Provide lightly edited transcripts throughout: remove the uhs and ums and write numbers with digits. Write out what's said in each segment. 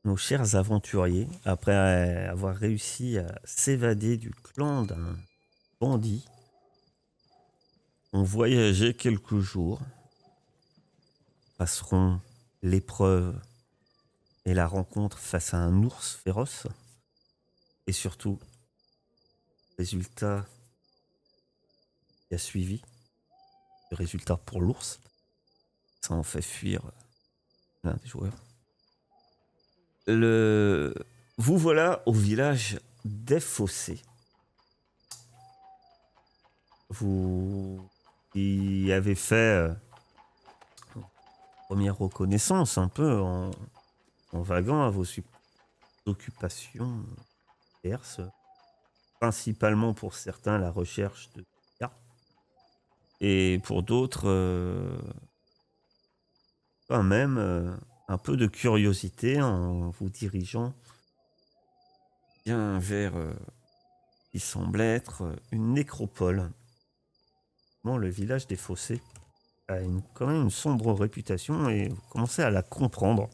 nos chers aventuriers, après avoir réussi à s'évader du clan d'un bandit, ont voyagé quelques jours, passeront l'épreuve et la rencontre face à un ours féroce, et surtout, résultat qui a suivi, le résultat pour l'ours, ça en fait fuir l'un des joueurs. Le... Vous voilà au village des Fossés. Vous y avez fait première reconnaissance un peu en vaguant à vos occupations diverses, principalement pour certains la recherche de cartes et pour d'autres quand même un peu de curiosité en vous dirigeant bien vers qui semble être une nécropole. Bon, le village des Fossés a quand même une sombre réputation et vous commencez à la comprendre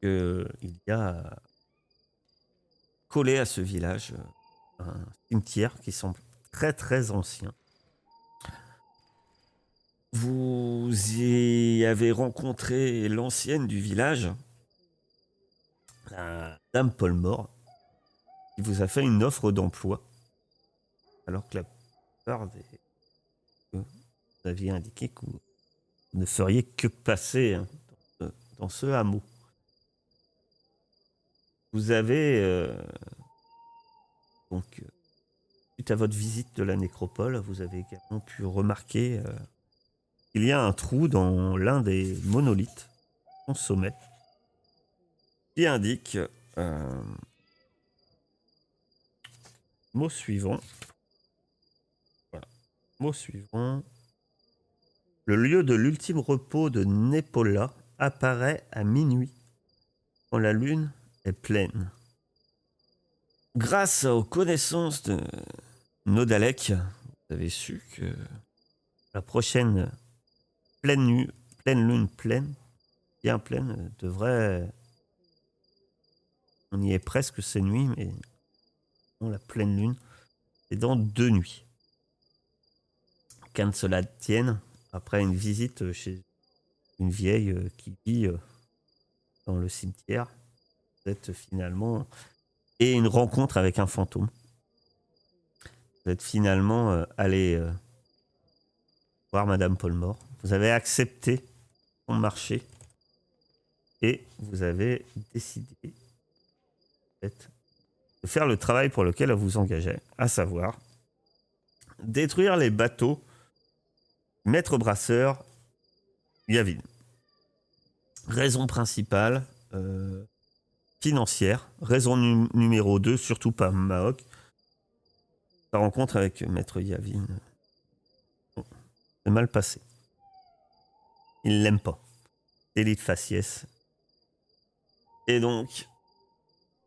qu'il y a collé à ce village un cimetière qui semble très très ancien. Vous y avez rencontré l'ancienne du village, la dame Paulmore, qui vous a fait une offre d'emploi, alors que la plupart des vous aviez indiqué que vous ne feriez que passer dans ce hameau. Vous avez donc suite à votre visite de la nécropole, vous avez également pu remarquer qu'il y a un trou dans l'un des monolithes, au sommet, qui indique mot suivant. Voilà. Mot suivant. Le lieu de l'ultime repos de Nepola apparaît à minuit, quand la lune est pleine. Grâce aux connaissances de Nodalek, vous avez su que la prochaine pleine lune pleine, bien pleine, devrait... On y est presque ces nuits, mais la pleine lune, c'est dans 2 nuits. Qu'à cela tienne, après une visite chez une vieille qui vit dans le cimetière, vous êtes finalement... Et une rencontre avec un fantôme. Vous êtes finalement allé voir Madame Paulmore. Vous avez accepté son marché et vous avez décidé de faire le travail pour lequel elle vous engageait, à savoir détruire les bateaux maître brasseur Yavin. Raison principale financière. Raison numéro 2, surtout pas Mahok. La rencontre avec maître Yavin est mal passé. Il l'aime pas. Délit de faciès. Et donc,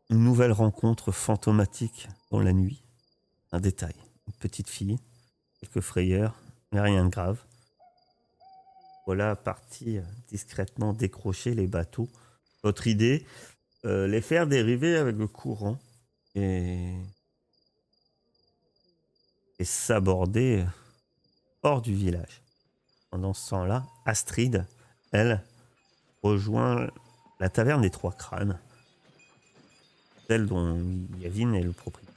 une nouvelle rencontre fantomatique dans la nuit. Un détail. Une petite fille, quelques frayeurs, mais rien de grave. Voilà, parti discrètement décrocher les bateaux. Votre idée, les faire dériver avec le courant et s'aborder hors du village. Pendant ce temps-là, Astrid, elle, rejoint la taverne des Trois Crânes, celle dont Yavin est le propriétaire.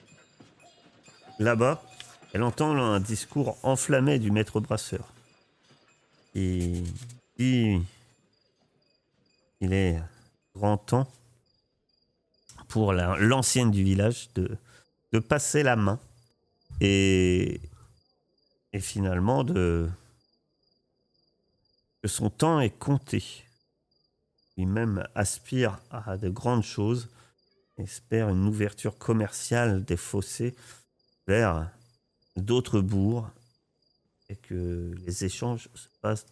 Là-bas, elle entend un discours enflammé du maître brasseur. Et il est grand temps pour l'ancienne du village de passer la main et finalement que son temps est compté. Lui-même aspire à de grandes choses, espère une ouverture commerciale des fossés vers d'autres bourgs et que les échanges se passent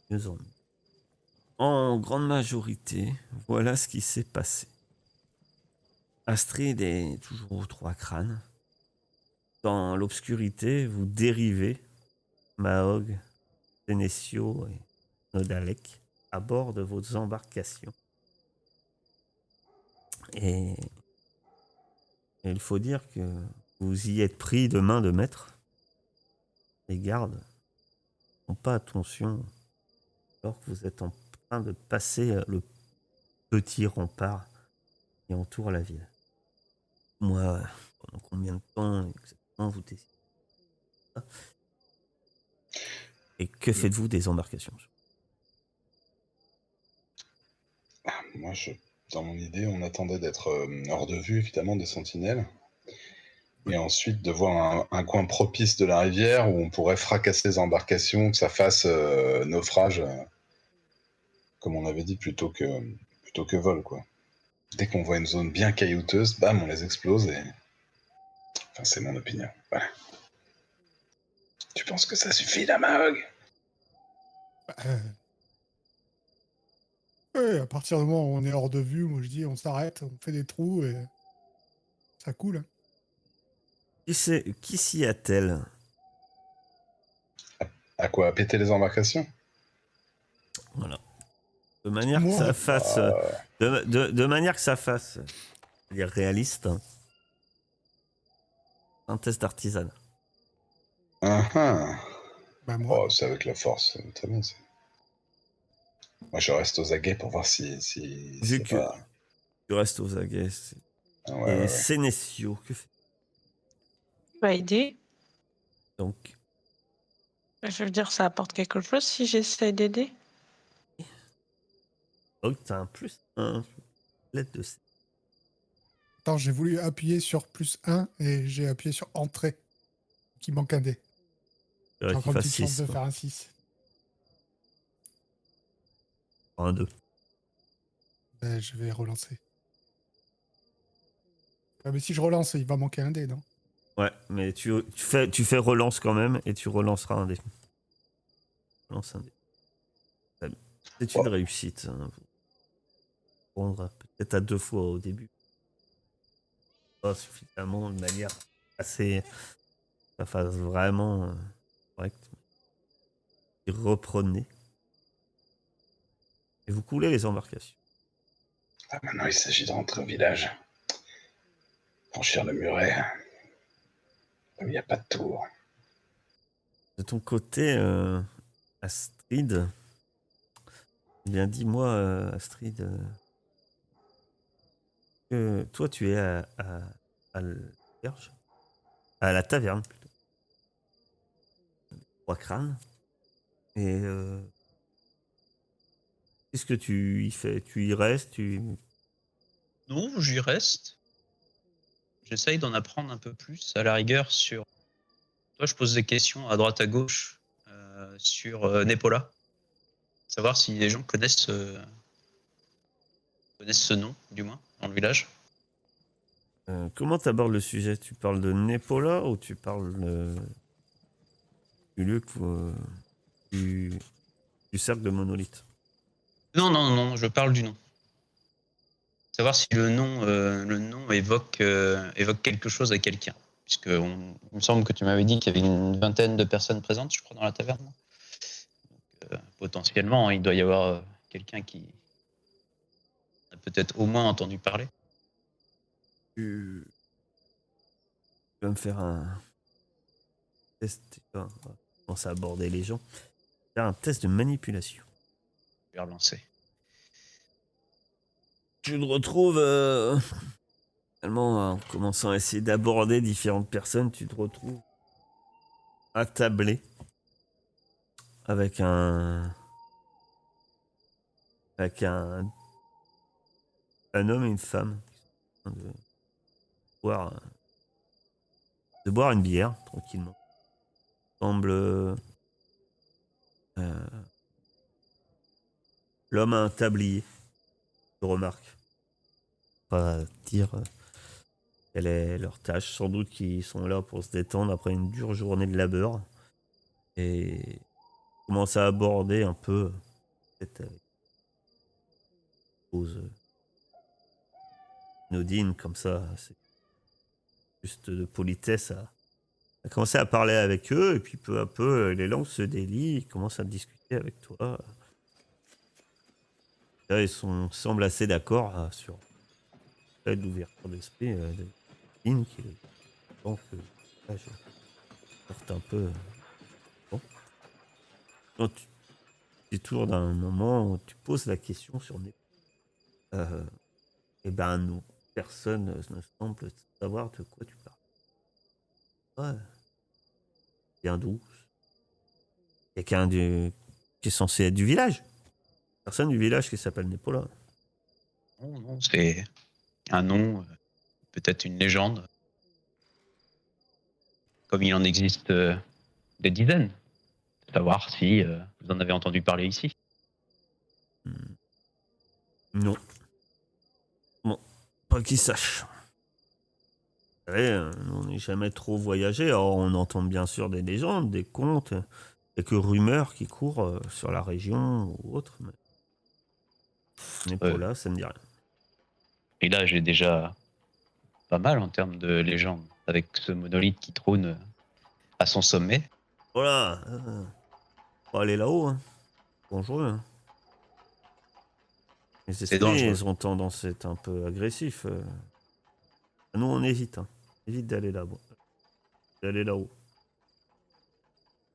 de mieux en mieux. En grande majorité, voilà ce qui s'est passé. Astrid est toujours aux Trois Crânes. Dans l'obscurité, vous dérivez Mahog, Sénécio et Nodalek à bord de vos embarcations. Et, et il faut dire que vous y êtes pris de main de maître. Les gardes n'ont pas attention alors que vous êtes en train de passer le petit rempart qui entoure la ville. Moi, pendant combien de temps exactement vous décidez ça? Et que faites-vous des embarcations? Moi, dans mon idée, on attendait d'être hors de vue, évidemment, des sentinelles. Et ensuite, de voir un coin propice de la rivière où on pourrait fracasser les embarcations, que ça fasse naufrage, comme on avait dit, plutôt que vol, quoi. Dès qu'on voit une zone bien caillouteuse, bam, on les explose et... Enfin, c'est mon opinion. Voilà. Tu penses que ça suffit, la Mahog? Ouais, à partir du moment où on est hors de vue, moi je dis on s'arrête, on fait des trous et ça coule. Hein. Qui s'y a-t-elle? À quoi? À péter les embarcations? Voilà. De manière que Moi, ça fasse... de manière que ça fasse... C'est-à-dire réaliste. Un test d'artisanat. Moi. moi. Oh, c'est avec la force, très bien, ça. Moi, je reste aux aguets pour voir si Vu c'est que pas... tu restes aux aguets. Ouais. Sénécio, que fait? Bah, aider. Donc, Je veux dire, ça apporte quelque chose si j'essaie d'aider. t'as un plus un lettre de... Attends, j'ai voulu appuyer sur +1 et j'ai appuyé sur entrée. Qui manque un dé. J'ai encore une petite chance de faire un 6. Un 2. Ben, je vais relancer. Ah, mais si je relance, il va manquer un dé, non? Ouais, mais tu fais relance quand même et tu relanceras un dé. Relance un dé. C'est une réussite. Hein. Prendre peut-être à 2 fois au début. Pas suffisamment de manière assez... Ça fasse vraiment correct. Et reprenez. Et vous coulez les embarcations. Ah, maintenant, il s'agit de rentrer au village. Franchir le muret. Il n'y a pas de tour. De ton côté, Astrid... Eh bien, dis-moi, Astrid... que toi, tu es à l'auberge, à la taverne plutôt. 3 crânes. Et qu'est-ce que tu y fais? Tu y restes? Non, j'y reste. J'essaye d'en apprendre un peu plus, à la rigueur, sur... Toi, je pose des questions à droite à gauche sur Nepola. Savoir si les gens connaissent ce nom, du moins, dans le village. Comment tu abordes le sujet? Tu parles de Nepola ou tu parles du lieu du cercle de monolithe? Non, je parle du nom. Savoir si le nom évoque quelque chose à quelqu'un. Puisque il me semble que tu m'avais dit qu'il y avait une vingtaine de personnes présentes, je crois, dans la taverne. Donc, potentiellement, il doit y avoir quelqu'un qui a peut-être au moins entendu parler. Tu vas me faire un test. On va commencer à aborder les gens. Faire un test de manipulation. Je vais relancer. Tu te retrouves finalement en commençant à essayer d'aborder différentes personnes, tu te retrouves attablé avec un homme et une femme qui sont en train de boire une bière tranquillement. Semble l'homme a un tablier. Je remarque. Pas dire quelle est leur tâche. Sans doute qu'ils sont là pour se détendre après une dure journée de labeur et commence à aborder un peu peut-être avec pause anodine comme ça. C'est juste de politesse à commencer à parler avec eux et puis peu à peu les langues se délient. Ils commencent à discuter avec toi. Là, ils semblent assez d'accord sur peut-être l'ouverture d'esprit de Lynn qui pense que là, je porte un peu. Bon. Donc, tu détournes d'un moment où tu poses la question sur Népal. Eh ben non, personne ne semble savoir de quoi tu parles. Ouais, bien douce. Quelqu'un qui est censé être du village. Personne du village qui s'appelle Népola. Non, non, c'est un nom, peut-être une légende, comme il en existe des dizaines. Savoir si vous en avez entendu parler ici. Non. Bon, pas qu'il sache. Vous savez, on n'est jamais trop voyagé. Alors, on entend bien sûr des légendes, des contes, quelques rumeurs qui courent sur la région ou autre. Mais Népola, ça ne dit rien. Et là, j'ai déjà pas mal en termes de légendes, avec ce monolithe qui trône à son sommet. Voilà. Faut aller là-haut. Hein. Dangereux. Hein. Les C'est esprits, dangereux. ils ont tendance à être un peu agressifs. Nous, on évite. Hein. Évite d'aller là-bas. D'aller là-haut.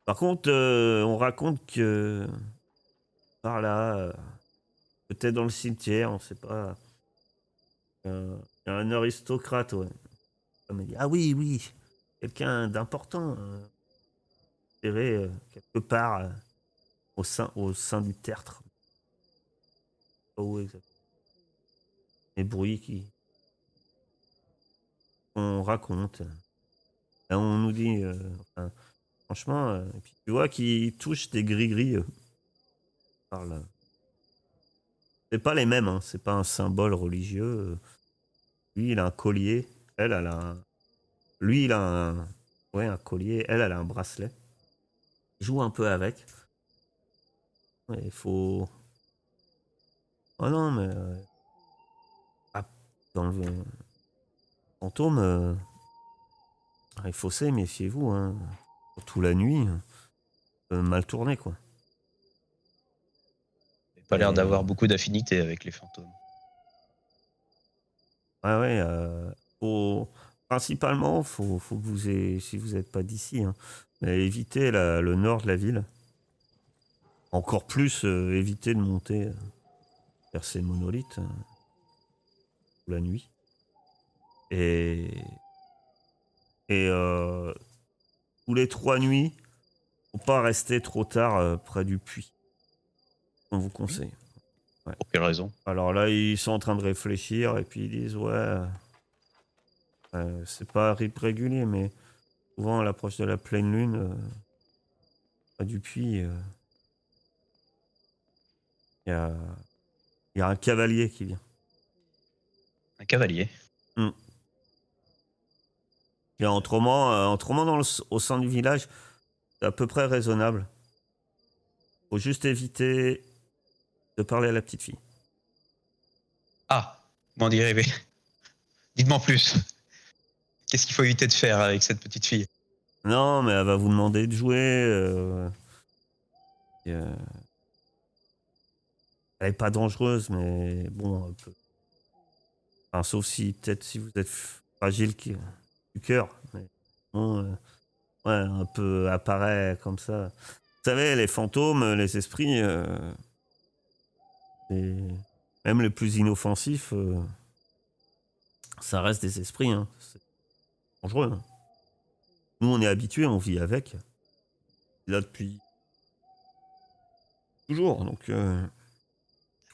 Par contre, on raconte que par là, peut-être dans le cimetière, on sait pas. Il y a un aristocrate, ouais. On m'a dit, ah oui, oui, quelqu'un d'important. Enterré quelque part au sein du tertre. Pas où exactement. Les bruits qu'on raconte. Et on nous dit, enfin, franchement, et puis tu vois qu'il touche des gris-gris. Parle. C'est pas les mêmes, hein, c'est pas un symbole religieux. Lui, il a un collier. Elle a un. Lui, il a ouais, un collier. Elle a un bracelet. Il joue un peu avec. Ouais, il faut. Oh non, mais. Dans le fantôme, il faut se méfiez-vous. Hein. Surtout la nuit. Mal tourné, quoi. Pas l'air Et- d'avoir beaucoup d'affinité avec les fantômes. Ouais, ouais. Principalement, faut que vous ayez, si vous n'êtes pas d'ici, hein, mais évitez le nord de la ville. Encore plus, évitez de monter vers ces monolithes la nuit. Et tous les 3 nuits, faut pas rester trop tard près du puits. On vous conseille. Ouais. Pour quelle raison? Alors là, ils sont en train de réfléchir et puis ils disent ouais, c'est pas régulier, mais souvent à l'approche de la pleine lune, près du puits, il y a un cavalier qui vient. Un cavalier. Mm. Et autrement, au sein du village, c'est à peu près raisonnable. Faut juste éviter de parler à la petite fille. Ah, m'en direz, mais dites-moi en plus. Qu'est-ce qu'il faut éviter de faire avec cette petite fille? Non, mais elle va vous demander de jouer. Elle est pas dangereuse, mais bon, un peu. Enfin, sauf si, peut-être, si vous êtes fragile du cœur. Mais bon, ouais, un peu apparaît comme ça. Vous savez, les fantômes, les esprits, même les plus inoffensifs, ça reste des esprits. Hein. C'est dangereux. Hein. Nous, on est habitués, on vit avec. Là depuis toujours. Donc,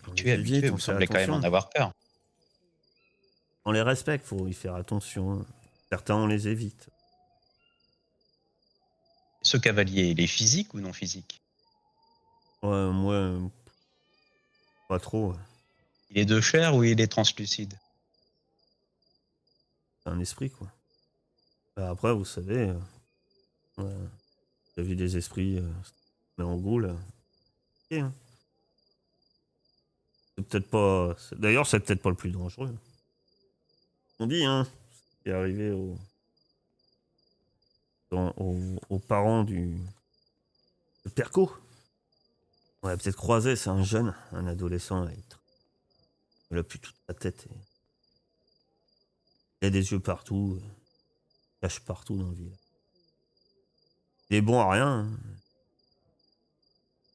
Habitué, on vous fait semblez quand même en attention. avoir peur. On les respecte, faut y faire attention. Certains, on les évite. Ce cavalier, il est physique ou non physique? Ouais, moi, pas trop. Il est de chair ou il est translucide? C'est un esprit, quoi. Après, vous savez, ouais, j'ai vu des esprits, mais en gros, là. Ok, hein. C'est peut-être pas. D'ailleurs, c'est peut-être pas le plus dangereux. On dit, hein, ce qui est arrivé aux parents de Perco. On l'a peut-être croisé, c'est un jeune, un adolescent. Il a plus toute sa tête. Il y a des yeux partout. Cache partout dans le village. Il est bon à rien. Hein.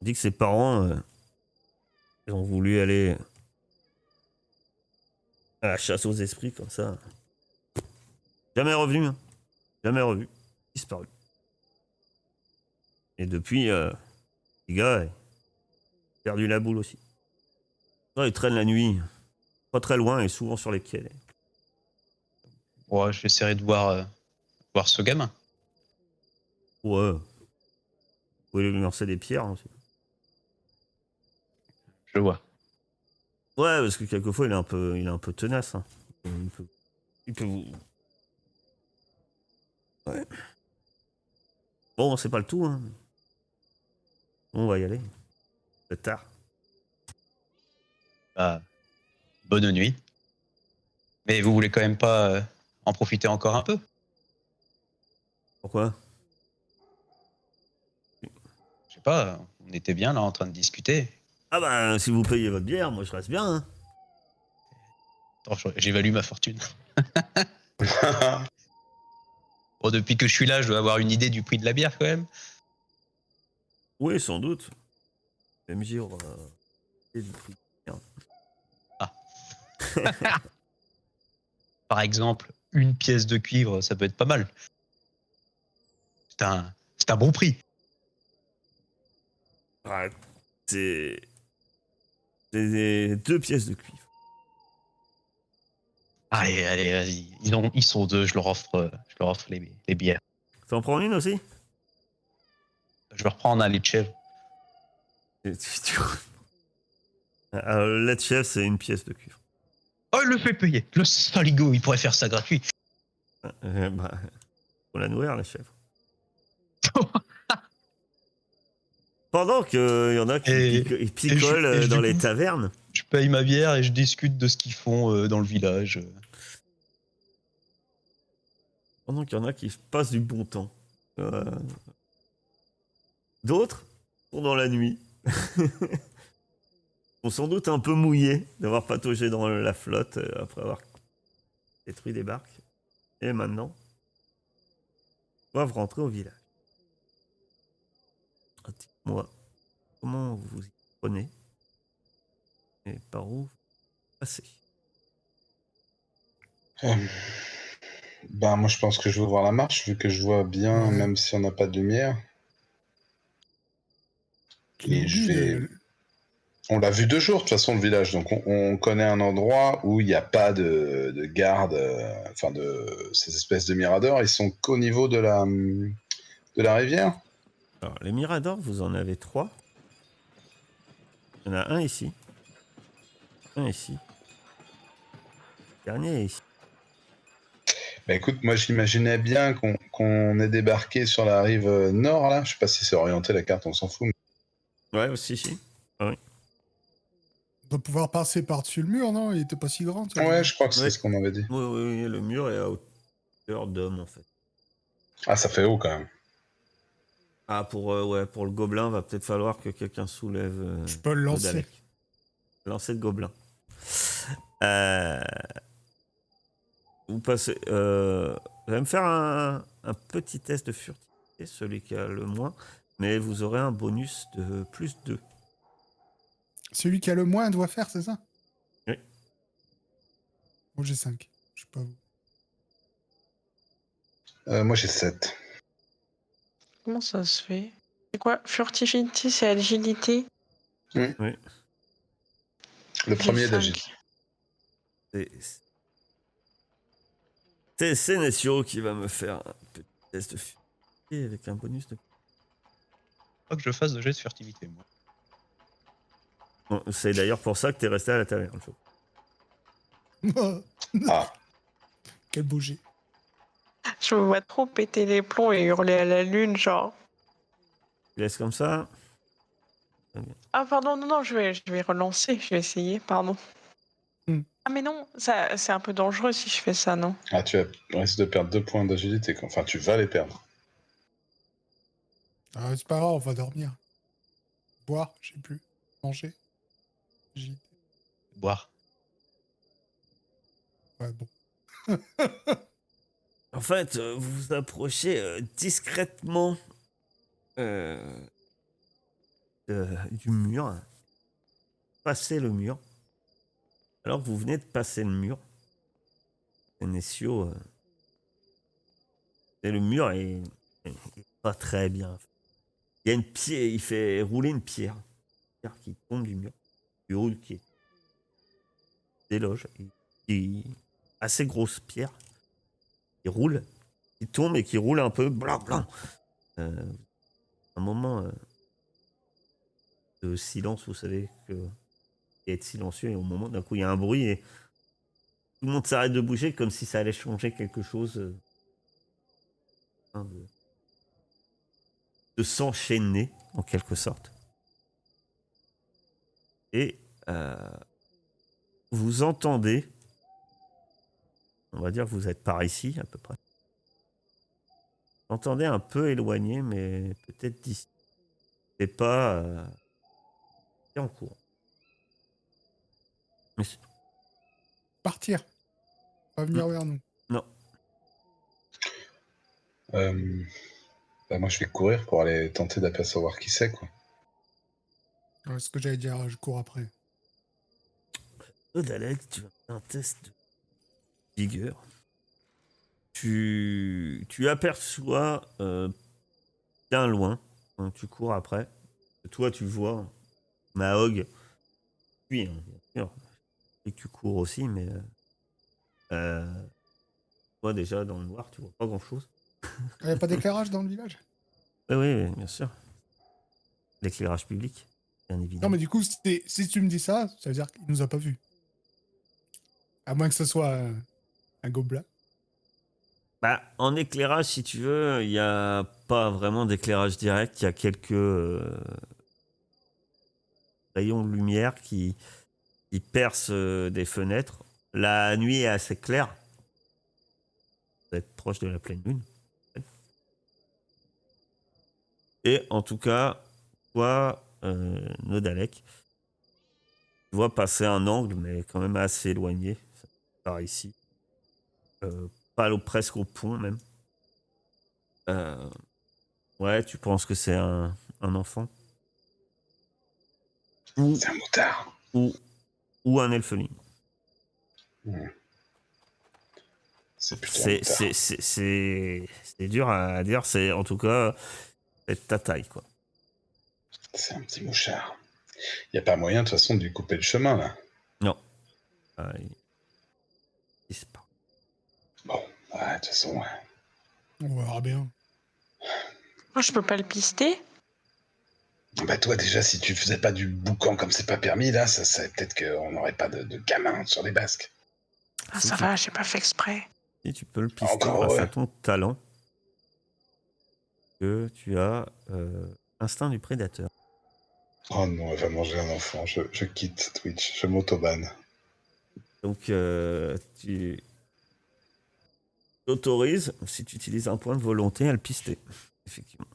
Il dit que ses parents ils ont voulu aller à la chasse aux esprits comme ça. Jamais revenu. Hein. Jamais revu. Disparu. Et depuis, les gars, il a perdu la boule aussi. Il traîne la nuit. Pas très loin et souvent sur les quais. Ouais, j'essaierai de voir ce gamin. Ouais. Vous pouvez lui lancer des pierres aussi. Je vois. Ouais, parce que quelquefois il est un peu tenace. Hein. Il peut vous. Ouais. Bon, c'est pas le tout. Hein. Bon, on va y aller. C'est tard. Bah, bonne nuit. Mais vous voulez quand même pas en profiter encore un peu? Pourquoi? Je sais pas, on était bien là en train de discuter. Ah bah, si vous payez votre bière, moi je reste bien. Hein. Attends, j'évalue ma fortune. Bon, depuis que je suis là, je dois avoir une idée du prix de la bière quand même. Oui, sans doute. MJ aura du prix. Ah. Par exemple, une pièce de cuivre, ça peut être pas mal. C'est un bon prix. Ah, c'est 2 pièces de cuivre. Allez, allez, vas-y. Ils sont deux, je leur offre les bières. T'en prends une aussi? Je leur prends un lait de chèvre. Alors, le lait de chèvre, c'est 1 pièce de cuivre. Oh, il le fait payer. Le saligo, il pourrait faire ça gratuit. Bah, faut la nourrir, la chèvre. Pendant qu'il y en a qui picolent dans les tavernes. Je paye ma bière et je discute de ce qu'ils font dans le village. Pendant qu'il y en a qui passent du bon temps. D'autres sont dans la nuit. Sont sans doute un peu mouillés d'avoir pataugé dans la flotte après avoir détruit des barques. Et maintenant, doivent rentrer au village. Dites-moi, comment vous y prenez et par où vous passez? Ben, moi, je pense que je vais voir la marche, vu que je vois bien, Ouais. même si on n'a pas de lumière. Et je vais... On l'a vu 2 jours, de toute façon, le village. Donc, on connaît un endroit où il n'y a pas de garde, enfin, de ces espèces de miradors. Ils sont qu'au niveau de la rivière. Alors, les miradors, vous en avez 3. Il y en a un ici. Un ici. Le dernier est ici. Bah écoute, moi j'imaginais bien qu'on ait débarqué sur la rive nord, là. Je sais pas si c'est orienté la carte, on s'en fout. Ouais, aussi, si. Ah, oui. On doit pouvoir passer par-dessus le mur, non? Il était pas si grand. Ça, Ouais, je crois que c'est Ouais. ce qu'on avait dit. Oui, oui, le mur est à hauteur d'homme, en fait. Ah, ça fait haut quand même. Ah, pour le gobelin, va peut-être falloir que quelqu'un soulève Je peux le lancer. Dalek. Lancer le gobelin. Euh, vous passez... vous allez me faire un petit test de furtivité, celui qui a le moins, mais vous aurez un bonus de plus 2. Celui qui a le moins doit faire, c'est ça? Oui. Moi j'ai 5. Je sais pas vous. Moi j'ai 7. Comment ça se fait? C'est quoi? Furtivité, c'est agilité? Oui. Le premier J'ai d'agile. 5. C'est Sénécio qui va me faire un petit test de furtivité avec un bonus de... Faut que je fasse de jet de furtivité, moi. Bon, c'est d'ailleurs pour ça que t'es resté à la taverne. Ah, Quel beau jet. Je me vois trop péter les plombs et hurler à la lune, genre. Tu laisses comme ça. Ah, pardon, non, je vais relancer, je vais essayer, pardon. Ah, mais non, ça, c'est un peu dangereux si je fais ça, non? ah tu risques de perdre 2 points d'agilité. Enfin, tu vas les perdre. Ah, c'est pas grave, on va dormir. Boire, je sais plus. Manger. Boire. Ouais, bon. En fait, vous vous approchez discrètement du mur, passez le mur. Alors que vous venez de passer le mur, Sénécio, et le mur est pas très bien. Il y a une pierre, il fait rouler une pierre qui tombe du mur, du haut qui est déloge, assez grosse pierre, qui roule, qui tombe et qui roule un peu, blanc. Un moment de silence, vous savez que et être silencieux, et au moment d'un coup il y a un bruit et tout le monde s'arrête de bouger comme si ça allait changer quelque chose de s'enchaîner en quelque sorte. Et vous entendez, on va dire que vous êtes par ici à peu près. Vous entendez un peu éloigné, mais peut-être d'ici. C'est pas c'est en cours. Mais Partir. Pas venir vers nous. non. Moi, je vais courir pour aller tenter d'apercevoir qui c'est, quoi. Ouais, ce que j'allais dire, je cours après. Dalek, tu vas faire un test de vigueur. Tu aperçois bien loin, donc tu cours après. Toi, tu vois Mahog. Oui, hein, bien sûr. Et que tu cours aussi, mais toi déjà dans le noir, tu vois pas grand-chose. Il n'y a pas d'éclairage dans le village? Oui, bien sûr. L'éclairage public, bien évidemment. Non, mais du coup, si tu me dis ça, ça veut dire qu'il nous a pas vus. À moins que ce soit un gobelin. Bah, en éclairage, si tu veux, il n'y a pas vraiment d'éclairage direct. Il y a quelques rayons de lumière qui percent des fenêtres. La nuit est assez claire. Vous êtes proche de la pleine lune. Et en tout cas, toi, Nodalek, tu vois passer un angle, mais quand même assez éloigné. Par ici. Pas presque au pont, même. Ouais, tu penses que c'est un enfant? C'est un moutard. Ou un elfeling. C'est plutôt un moutard. C'est dur à dire. C'est en tout cas c'est ta taille, quoi. C'est un petit mouchard. Il n'y a pas moyen, de toute façon, de lui couper le chemin, là. Non. Il disparaît. Bon, de toute façon, On verra bien. Moi, je peux pas le pister. Bah toi, déjà, si tu faisais pas du boucan comme c'est pas permis, là, ça serait peut-être qu'on n'aurait pas de gamin sur les basques. Ah, ça va, j'ai pas fait exprès. Et tu peux le pister Encore grâce heureux. à ton talent que tu as instinct du prédateur. Oh non, elle va manger un enfant. Je quitte Twitch, je m'autobanne. Donc tu t'autorises, si tu utilises un point de volonté, à le pister. Effectivement.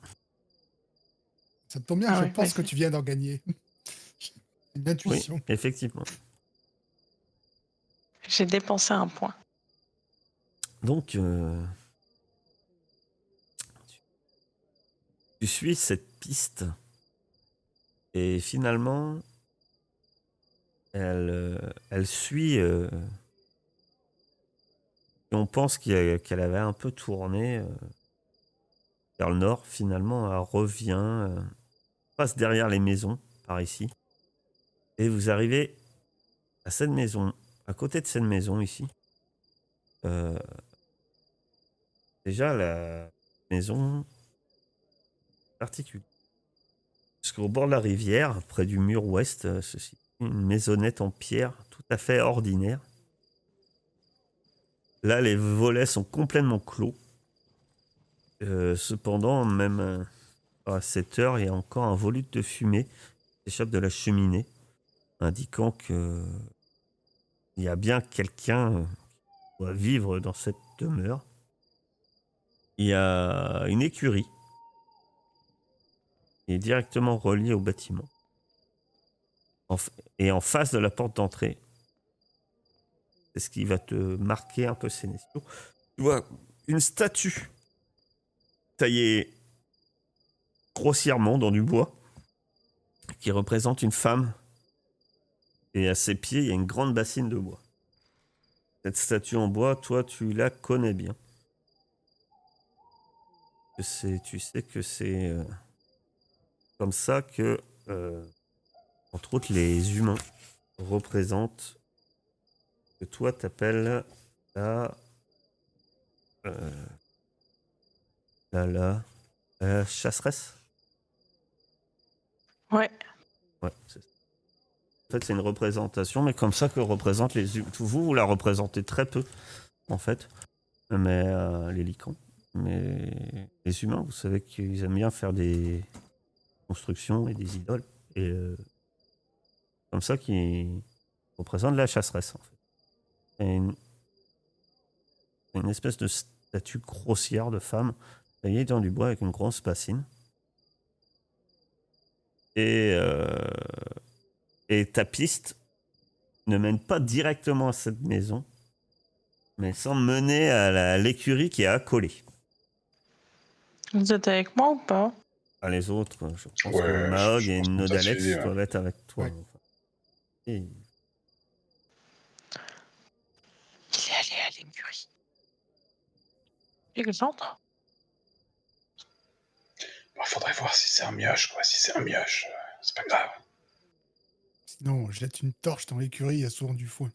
Ça te tombe bien, Ah je ouais, pense que vas-y. tu viens d'en gagner. Une intuition. Oui, effectivement. J'ai dépensé un point. Donc tu suis cette piste et finalement elle suit et on pense qu'elle avait un peu tourné vers le nord. Finalement elle revient, passe derrière les maisons par ici et vous arrivez à cette maison, à côté de cette maison ici. Déjà la maison particulière. Parce qu'au bord de la rivière, près du mur ouest, se situe une maisonnette en pierre tout à fait ordinaire. Là, les volets sont complètement clos. Cependant, même à cette heure, il y a encore un volute de fumée qui s'échappe de la cheminée, indiquant qu'il y a bien quelqu'un qui doit vivre dans cette demeure. Il y a une écurie qui est directement reliée au bâtiment. Et en face de la porte d'entrée, c'est ce qui va te marquer un peu, Sénécio. Tu vois une statue taillée grossièrement dans du bois qui représente une femme. Et à ses pieds, il y a une grande bassine de bois. Cette statue en bois, toi, tu la connais bien. Tu sais que c'est comme ça que, entre autres, les humains représentent ce que toi t'appelles la, la chasseresse. Ouais. Ouais, c'est ça. En fait, c'est une représentation, mais comme ça que représentent les humains. Vous la représentez très peu, en fait, mais les licans. Mais les humains, vous savez qu'ils aiment bien faire des constructions et des idoles. Et comme ça qu'ils représentent la chasseresse, en fait. C'est une espèce de statue grossière de femme taillée dans du bois avec une grosse bassine. Et ta piste ne mène pas directement à cette maison, mais semble mener à l'écurie qui est accolée. Vous êtes avec moi ou pas? Les autres, je pense Ouais, que Mahog je et pense qu'on t'a Nodalex suivi, ouais. doivent être avec toi. Ouais. Enfin. Et Il est allé à l'écurie. Et que j'entre? Faudrait voir si c'est un mioche, quoi. Si c'est un mioche, c'est pas grave. Sinon, je jette une torche dans l'écurie, il y a souvent du foin.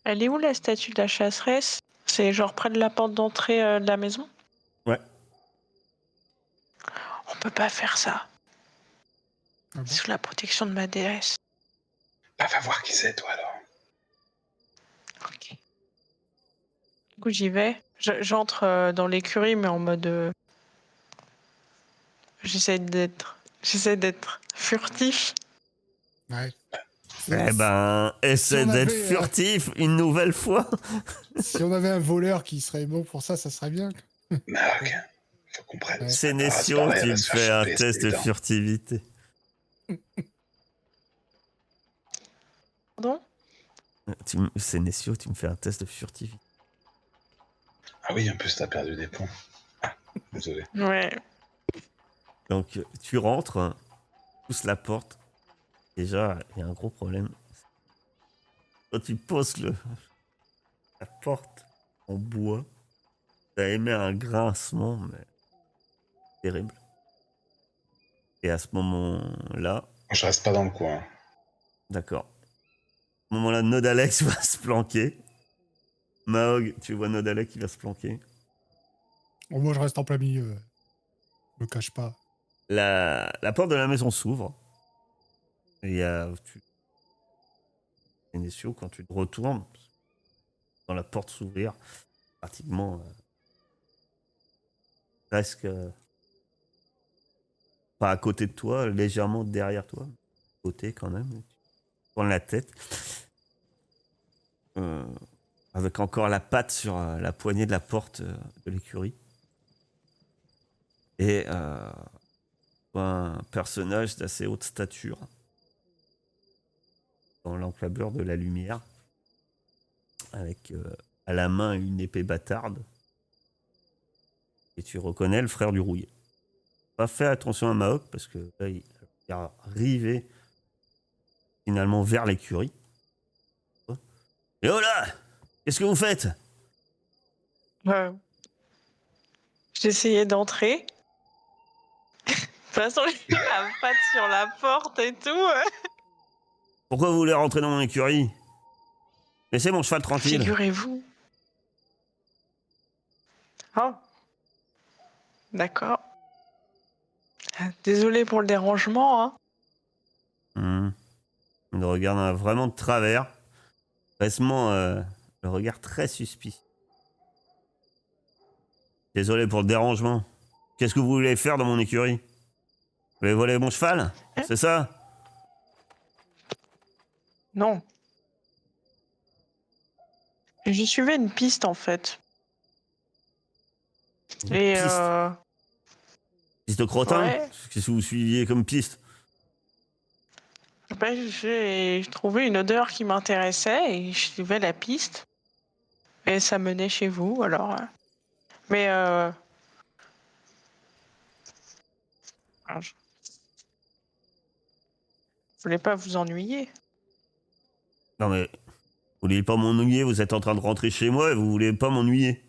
Elle est où la statue de la chasseresse? C'est genre près de la porte d'entrée de la maison? ouais. On peut pas faire ça. Ah bon? Sous la protection de ma déesse. Bah, va voir qui c'est, toi, alors. Ok. Du coup, j'y vais. J'entre dans l'écurie, mais en mode. J'essaie d'être furtif. Ouais. Eh ben, essaie on d'être avait, furtif une nouvelle fois. Si on avait un voleur qui serait bon pour ça serait bien. Mahog, faut qu'on prenne. Ouais. Sénécio, tu me fais un test de évident. furtivité. Pardon? Sénécio, tu me fais un test de furtivité. Ah oui, en plus, t'as perdu des points. Ah, désolé. Ouais. Donc, tu rentres, pousses la porte. Déjà, il y a un gros problème. Quand tu poses la porte en bois, t'as émis un grincement, mais terrible. Et à ce moment-là, Je reste pas dans le coin. d'accord. À ce moment-là, Nodalex va se planquer. Mahog, tu vois Nodalex qui va se planquer. Bon, moi, je reste en plein milieu. Je me cache pas. La porte de la maison s'ouvre. Et il y a... Sénécio, quand tu te retournes, dans la porte s'ouvrir, pratiquement presque pas à côté de toi, légèrement derrière toi, côté quand même. Tu tournes la tête, avec encore la patte sur la poignée de la porte de l'écurie. Et un personnage d'assez haute stature, dans l'enclabeur de la lumière, avec à la main une épée bâtarde. Et tu reconnais le frère du rouillé. Pas fait attention à Mahog parce que là, il est arrivé finalement vers l'écurie. Et oh là, qu'est-ce que vous faites? J'essayais d'entrer. De toute façon, j'ai la patte sur la porte et tout. Pourquoi vous voulez rentrer dans mon écurie? Laissez mon cheval tranquille. Figurez-vous. Oh. D'accord. Désolé pour le dérangement, hein. Il le regarde vraiment de travers. Vraiment, le regard très suspicieux. Désolé pour le dérangement. Qu'est-ce que vous voulez faire dans mon écurie? Vous voulez voler mon cheval? C'est ça? Non. Je suivais une piste en fait. Et Piste de crottin? ouais. Qu'est-ce que vous suiviez comme piste? Ben, j'ai trouvé une odeur qui m'intéressait et je suivais la piste. Et ça menait chez vous, alors. Mais je voulais pas vous ennuyer. Non mais, vous voulez pas m'ennuyer, vous êtes en train de rentrer chez moi et vous voulez pas m'ennuyer.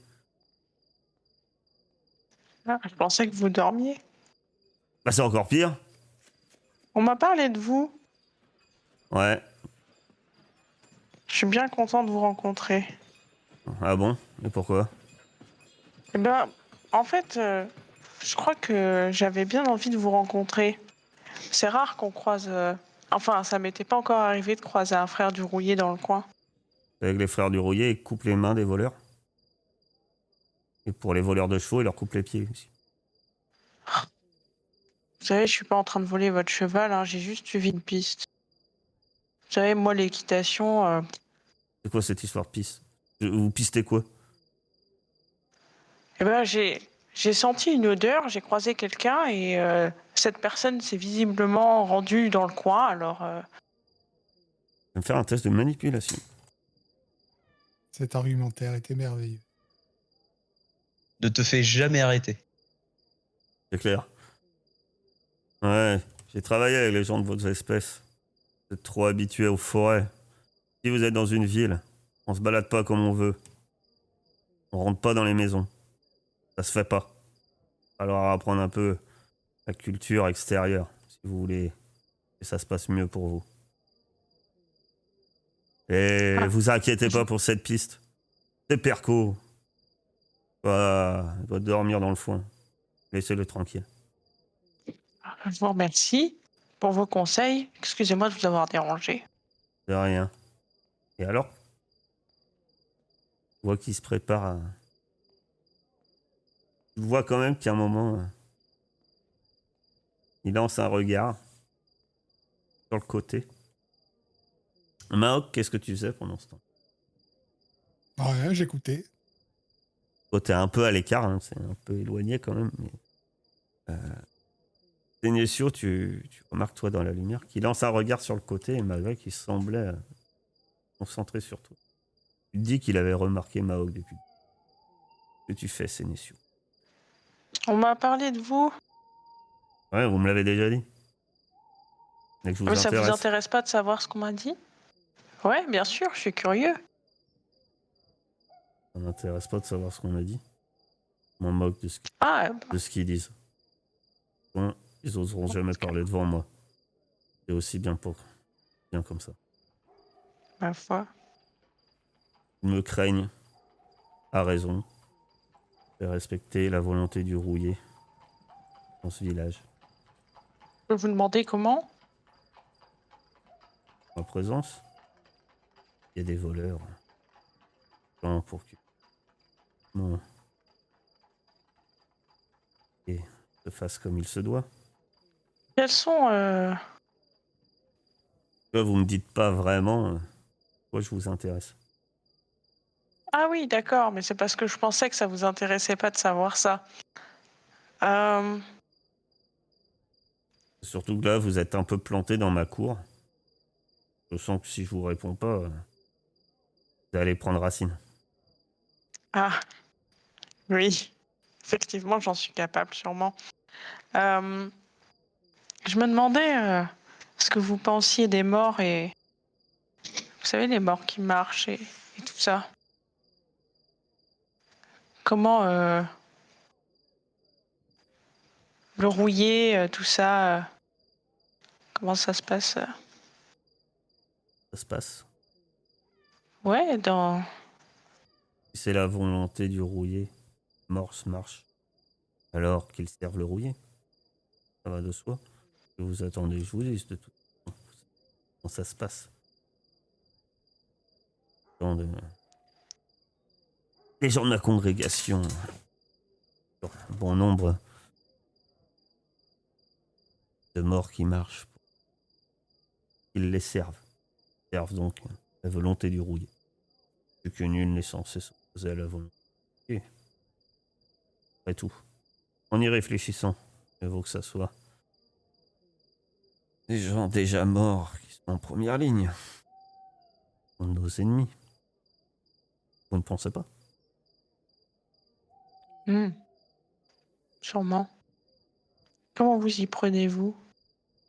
Ah, je pensais que vous dormiez. Bah c'est encore pire. On m'a parlé de vous. Ouais. Je suis bien content de vous rencontrer. Ah bon? Et pourquoi? Eh ben, en fait, je crois que j'avais bien envie de vous rencontrer. C'est rare qu'on croise. Enfin, ça m'était pas encore arrivé de croiser un frère du rouillé dans le coin. Avec les frères du rouillé, ils coupent les mains des voleurs. Et pour les voleurs de chevaux, ils leur coupent les pieds aussi. Vous savez, je suis pas en train de voler votre cheval, hein, j'ai juste suivi une piste. Vous savez, moi, l'équitation. C'est quoi cette histoire de piste? Vous pistez quoi? Eh ben, j'ai senti une odeur, j'ai croisé quelqu'un et cette personne s'est visiblement rendue dans le coin, alors. Je vais me faire un test de manipulation. Cet argumentaire était merveilleux. Ne te fais jamais arrêter. C'est clair. Ouais, j'ai travaillé avec les gens de votre espèce. Vous êtes trop habitués aux forêts. Si vous êtes dans une ville, on se balade pas comme on veut. On rentre pas dans les maisons. Ça se fait pas. Alors apprendre un peu la culture extérieure, si vous voulez que ça se passe mieux pour vous. Et Ah, vous inquiétez pas pour cette piste. C'est Perco. Il doit dormir dans le foin. Laissez-le tranquille. je vous remercie pour vos conseils. Excusez-moi de vous avoir dérangé. De rien. Et alors? Je vois qu'il se prépare à... Je vois quand même qu'à un moment, il lance un regard sur le côté. Maok, qu'est-ce que tu faisais pendant ce temps? Rien, j'écoutais. Toi, t'es un peu à l'écart, hein, c'est un peu éloigné quand même. Mais... Sénécio, tu remarques, toi, dans la lumière, qu'il lance un regard sur le côté et malgré qu'il semblait concentré sur toi. Tu te dis qu'il avait remarqué Maok depuis. Que tu fais, Sénécio? On m'a parlé de vous. Ouais, vous me l'avez déjà dit. Et que je vous Mais ça vous intéresse. intéresse pas de savoir ce qu'on m'a dit? Ouais, bien sûr, je suis curieux. Ça m'intéresse pas de savoir ce qu'on a dit. Je m'en moque de Ah, ce qu'ils disent. Bon, ils oseront jamais parler devant moi. C'est aussi bien comme ça. ma foi. Ils me craignent, à raison. Fait respecter la volonté du rouillé dans ce village. Je peux vous demander comment? En présence, il y a des voleurs. Gens pour que... Bon. Et se fasse comme il se doit. Quels sont... Là, vous me dites pas vraiment pourquoi je vous intéresse. Ah oui, d'accord, mais c'est parce que je pensais que ça vous intéressait pas de savoir ça. Euh, Surtout que là, vous êtes un peu planté dans ma cour. Je sens que si je vous réponds pas, vous allez prendre racine. Ah, oui. Effectivement, j'en suis capable, sûrement. Euh, Je me demandais ce que vous pensiez des morts et... Vous savez, les morts qui marchent et tout ça. Comment le rouiller, tout ça, comment ça se passe Ça se passe. Ouais, dans... Si c'est la volonté du rouillé, morse marche. Alors qu'il serve le rouillé. Ça va de soi. Que vous attendez que je vous dise de tout. Comment ça se passe. Les gens de ma congrégation, bon nombre de morts qui marchent, ils les servent. Ils servent donc la volonté du rouillé. Vu que nul n'est censé s'opposer à la volonté. Et, après tout, en y réfléchissant, il vaut que ça soit Des gens déjà morts qui sont en première ligne. Sont nos ennemis. Vous ne pensez pas? Hmm, sûrement. Comment vous y prenez-vous?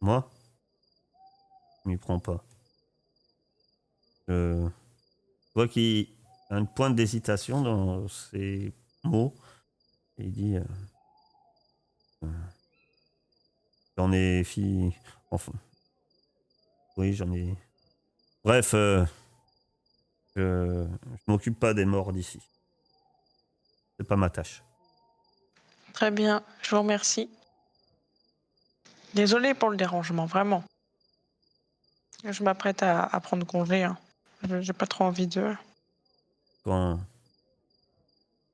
Moi, je m'y prends pas. Je vois qu'il a une pointe d'hésitation dans ses mots. Et il dit euh, j'en ai fini. Enfin, oui, j'en ai. Bref, je m'occupe pas des morts d'ici. C'est pas ma tâche. Très bien, je vous remercie. Désolée pour le dérangement, vraiment. Je m'apprête à prendre congé. Hein. J'ai pas trop envie de. Quand,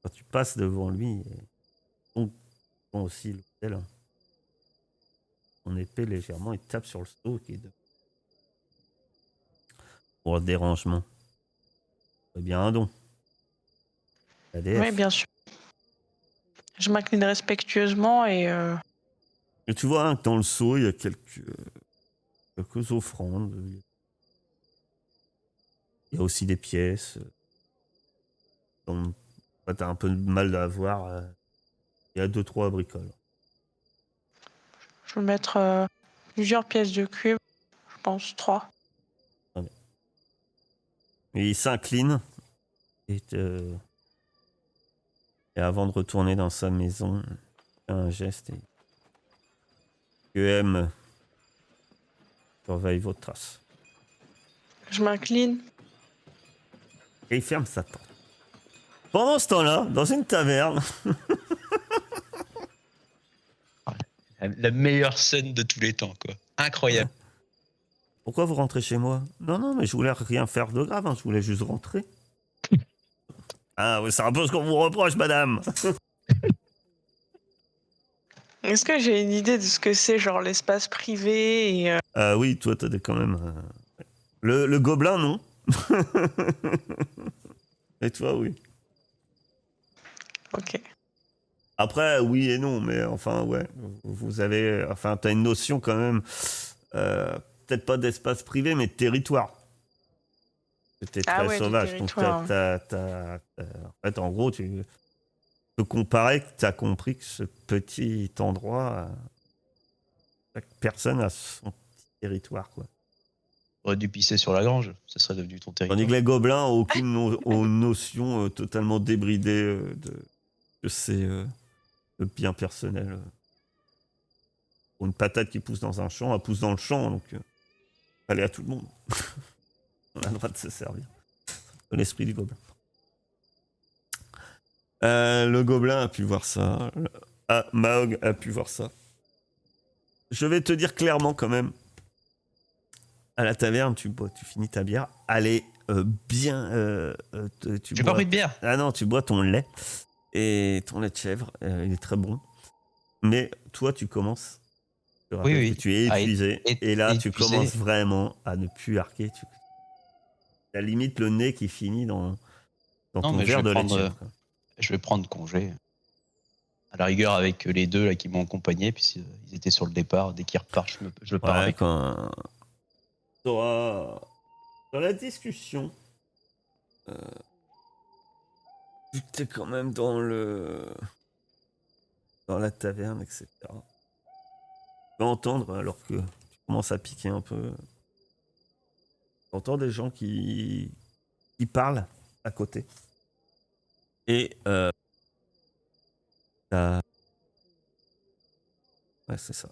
quand tu passes devant lui, on prend aussi l'hôtel. Son épée légèrement, il tape sur le seau qui est pour le dérangement. C'est bien un don. La Oui, déesse. bien sûr. Je m'incline respectueusement et Et tu vois hein, que dans le seau, il y a quelques offrandes. Il y a aussi des pièces. Donc, tu as un peu de mal à voir. Il y a 2-3 bricoles. je vais mettre plusieurs pièces de cuivre. Je pense 3. Et il s'incline. Et, et avant de retourner dans sa maison, il fait un geste et que M surveille vos traces. Je m'incline. Et il ferme sa porte. Pendant ce temps-là, dans une taverne, La meilleure scène de tous les temps, quoi. Incroyable. pourquoi vous rentrez chez moi? Non, non, mais je voulais rien faire de grave, hein, je voulais juste rentrer. Ah oui, c'est un peu ce qu'on vous reproche, madame. Est-ce que j'ai une idée de ce que c'est, genre l'espace privé et Ah oui, toi, t'as quand même... Le gobelin, non. Et toi, oui. Ok. Après, oui et non, mais enfin, ouais. Vous avez... Enfin, t'as une notion quand même... peut-être pas d'espace privé, mais de territoire. T'es Ah très ouais, du sauvage. Donc, territoire. en fait, en gros, tu peux comparer que t'as compris que ce petit endroit... chaque personne a son petit territoire, quoi. T'aurais dû pisser sur la grange, ça serait devenu ton Tandis territoire. que les gobelins n'ont aucune notion totalement débridée de ces biens personnels. Pour une patate qui pousse dans un champ, elle pousse dans le champ, donc elle est à tout le monde. On a le droit de se servir. C'est l'esprit du gobelin. Le gobelin a pu voir ça. Mahog a pu voir ça. Je vais te dire clairement quand même, à la taverne, tu finis ta bière. Allez, bien... J'ai pas pris de bière. Ah non, tu bois ton lait. Et ton lait de chèvre, il est très bon. Mais toi, tu commences. Je te rappelle Oui. que tu es Ah, épuisé. Et là, tu épuisé. commences vraiment à ne plus arquer. T'as limite le nez qui finit dans Non, ton mais verre de lait de chèvre. je vais prendre congé. À la rigueur, avec les deux là, qui m'ont accompagné, puis ils étaient sur le départ. Dès qu'ils repartent, je pars Ouais, avec. quand t'auras dans la discussion, vu que t'es quand même dans la taverne, etc. Tu vas entendre, alors que tu commences à piquer un peu, tu entends des gens qui parlent à côté. Et t'as... Ouais, c'est ça.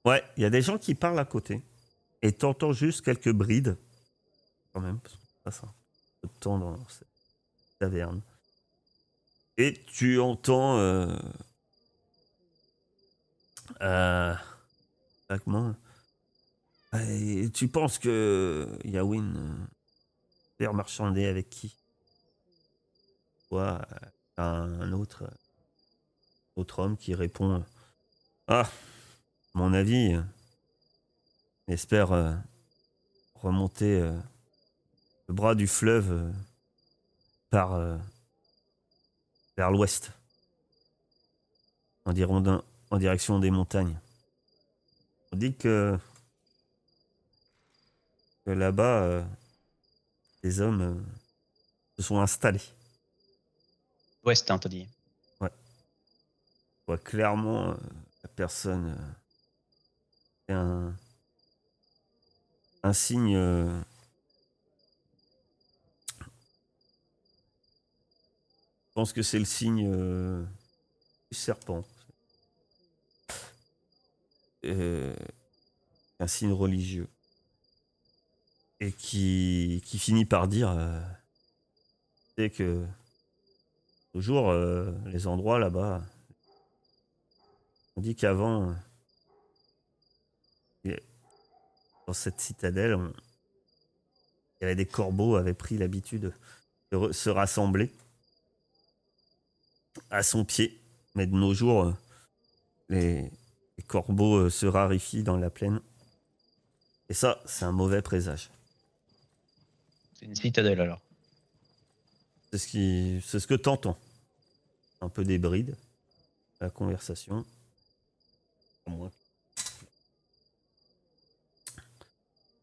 Ouais, il y a des gens qui parlent à côté. Et t'entends juste quelques brides, quand même, parce que ça passe un peu de temps dans cette taverne. Et tu entends vaguement. Et tu penses que Yawin est marchandé avec qui? Toi, un autre homme qui répond Ah, à mon avis, espère remonter le bras du fleuve par vers l'ouest. en direction des montagnes. On dit que là-bas, les hommes se sont installés. Ouest, hein, t'as dit. On voit clairement la personne fait un signe. Je pense que c'est le signe du serpent. Un signe religieux. Et qui finit par dire c'est que toujours les endroits là-bas. On dit qu'avant, dans cette citadelle, il y avait des corbeaux avaient pris l'habitude de se rassembler à son pied. Mais de nos jours, les corbeaux se raréfient dans la plaine. Et ça, c'est un mauvais présage. C'est une citadelle alors. C'est ce que t'entends. Un peu des brides, la conversation. À moins.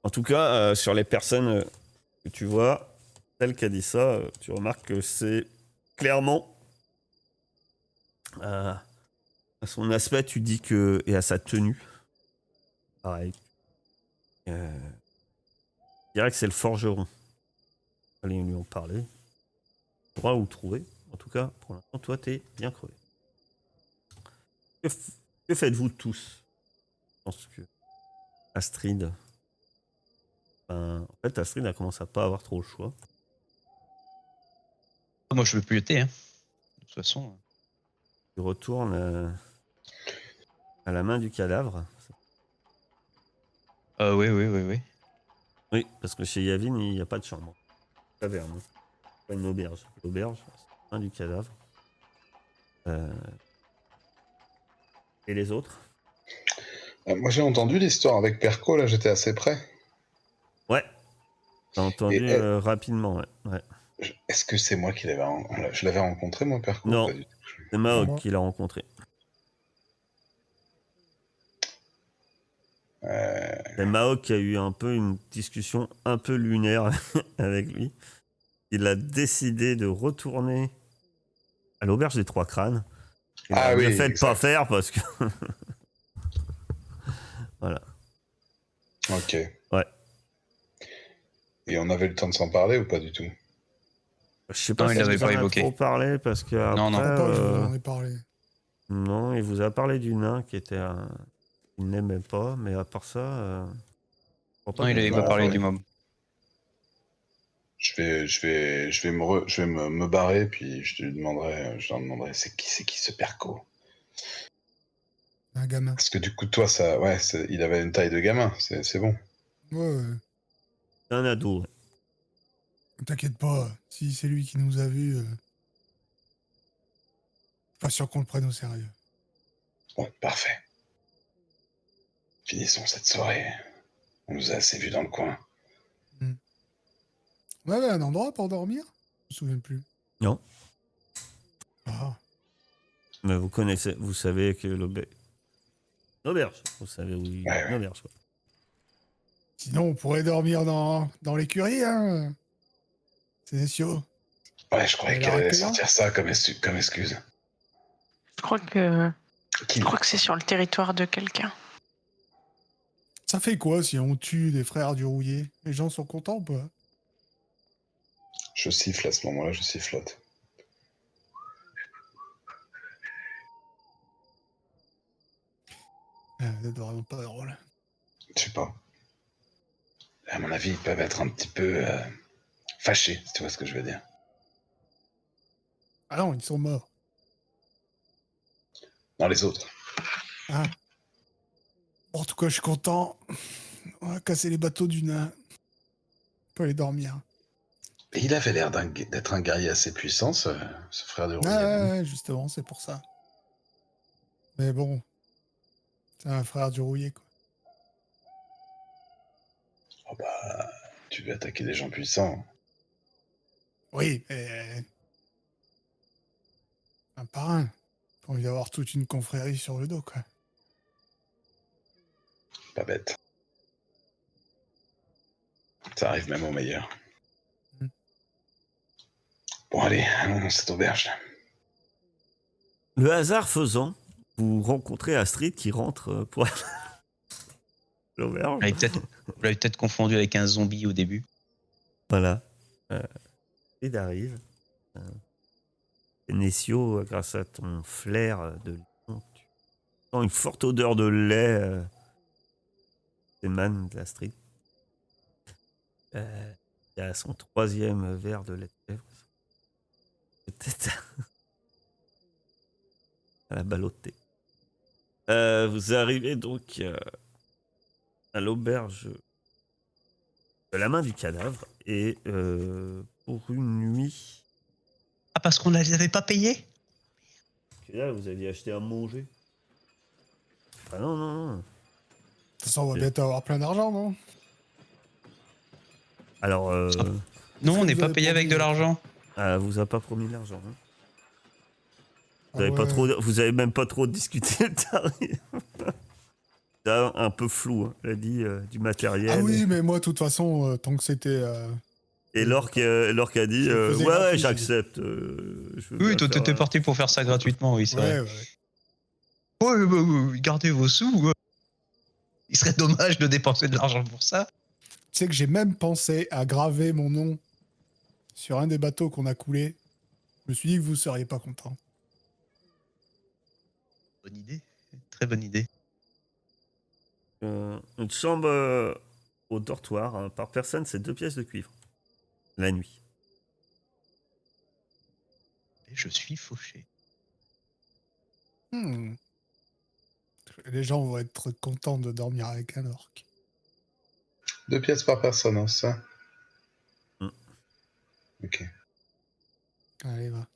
En tout cas, sur les personnes que tu vois, celle qui a dit ça, tu remarques que c'est clairement à son aspect, tu dis que, et à sa tenue, pareil. Je dirais que c'est le forgeron. Allez lui en parler. Tu pourras où le trouver. En tout cas, pour l'instant, toi, t'es bien crevé. Que faites-vous tous? Je pense que Astrid... en fait, Astrid, elle commence à pas avoir trop le choix. Moi, je veux plus jeter, hein. De toute façon. Tu retournes à la main du cadavre. Oui. Oui, parce que chez Yavin, il n'y a pas de chambre. Taverne. Hein. Pas une auberge. L'auberge, c'est la main du cadavre. Et les autres? Moi, j'ai entendu l'histoire avec Perco, là, j'étais assez près. Ouais. T'as entendu Et, rapidement, ouais. est-ce que c'est moi qui je l'avais rencontré, moi, Perco? Non, Pas du tout. c'est Mahog moi. qui l'a rencontré. C'est Mahog qui a eu un peu une discussion un peu lunaire avec lui. Il a décidé de retourner à l'auberge des Trois Crânes. Il a bien fait de pas faire parce que... Voilà. Ok. Ouais. Et on avait le temps de s'en parler ou pas du tout? Je sais pas Non, il si l'avait vous pas en a évoqué. trop parlé parce que Non, non. Je après, crois pas que je vous en ai parlé. non, il vous a parlé du nain qui était il n'aimait pas, mais à part ça, je crois pas Non, il que avait vous pas en parlé parlé. du mob. Je vais me barrer, puis je leur demanderai c'est qui ce Perco? Un gamin. Parce que du coup, toi, il avait une taille de gamin, c'est bon. Ouais. C'est un ado. Ouais. T'inquiète pas, si c'est lui qui nous a vus, pas sûr qu'on le prenne au sérieux. Bon, parfait. Finissons cette soirée. On nous a assez vus dans le coin. On avait un endroit pour dormir? Je me souviens plus. Non, Ah, mais vous savez que l'auberge, vous savez où il y a Ouais. une auberge. Quoi. sinon, on pourrait dormir dans l'écurie, hein. C'est sûr. Ouais, je croyais Elle a qu'elle l'air allait accueillante. sortir ça comme excuse. Je crois que Qui c'est sur le territoire de quelqu'un. Ça fait quoi si on tue des frères du rouillé? Les gens sont contents ou pas? Je siffle à ce moment-là, je sifflote. Vous êtes vraiment pas drôle. Je sais pas. À mon avis, ils peuvent être un petit peu fâchés, si tu vois ce que je veux dire. Ah non, ils sont morts. Dans les autres. Ah. Bon, en tout cas, je suis content. On va casser les bateaux du nain. On peut aller dormir. Et il avait l'air d'être un guerrier assez puissant, ce frère de Rouillé. Ouais, justement, c'est pour ça. Mais bon, c'est un frère du rouillé, quoi. Oh bah, tu veux attaquer des gens puissants. Oui, mais... un par un. Pas envie d'avoir toute une confrérie sur le dos, quoi. Pas bête. Ça arrive même au meilleur. Mm. Bon, allez, allons dans cette auberge. Le hasard faisant, vous rencontrez Astrid qui rentre pour l'auberge. Vous l'avez peut-être confondu avec un zombie au début. Voilà. Astrid arrive. Nessio, grâce à ton flair de lion, tu sens une forte odeur de lait qui émane de l'Astrid. Il y a son 3e verre de lait de chèvre. Peut-être à la ballottée. Vous arrivez donc à l'auberge de la main du cadavre et pour une nuit. Ah, parce qu'on ne les avait pas payés? Et là, vous aviez acheté à manger. Ah non, non, non. De toute façon, on va bientôt avoir plein d'argent, non? Alors, Non, que on n'est vous pas avez payé avec promis, de l'argent. elle vous a pas promis de l'argent. Hein. Vous Ah avez pas ouais. trop, vous avez même pas trop discuté le tarif. C'est un peu flou, hein. Elle a dit du matériel. Ah oui, mais moi, de toute façon, tant que c'était... Et oui, Lorc a dit Je le faisais ouais, gratuit, j'accepte. Je veux Oui, bien toi, faire, t'étais parti pour faire ça gratuitement, oui, c'est ouais, vrai. ouais. Ouais, bah, gardez vos sous. Il serait dommage de dépenser de l'argent pour ça. Tu sais que j'ai même pensé à graver mon nom sur un des bateaux qu'on a coulé. Je me suis dit que vous seriez pas content. Bonne idée. Très bonne idée. une chambre au dortoir hein, par personne, c'est 2 pièces de cuivre. La nuit. Et je suis fauché. Hmm. Les gens vont être contents de dormir avec un orc. 2 pièces par personne, hein, ça. Mm. Ok. Allez, va.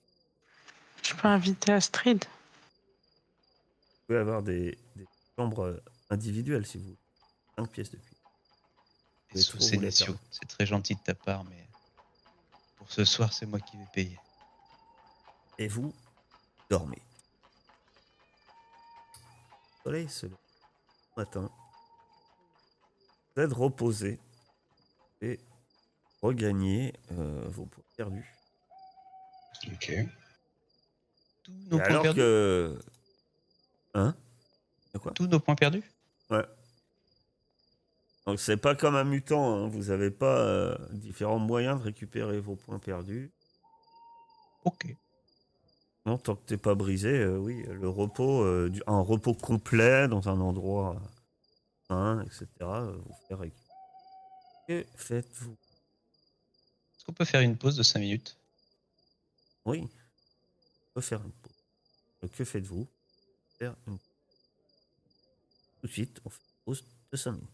Je peux inviter Astrid. Vous pouvez avoir des chambres individuelles si vous voulez. 5 pièces de cuivre. Vous pouvez trop C'est vous les Nessio. permettre. C'est très gentil de ta part, mais pour ce soir, c'est moi qui vais payer. Et vous dormez. Le soleil se lève le matin. Vous êtes reposé et regagnez vos points perdus. Ok. Tous nos Et points alors perdus. que. Hein? De quoi? Tous nos points perdus. Ouais. Donc c'est pas comme un mutant, hein. Vous avez pas différents moyens de récupérer vos points perdus. Ok. Non, tant que t'es pas brisé, oui, le repos, un repos complet dans un endroit sain, etc. Vous fait récupérer. Que faites-vous? Est-ce qu'on peut faire une pause de 5 minutes? Oui, on peut faire une pause. Que faites-vous? Faire une... Tout de suite, on fait une pause de 5 minutes.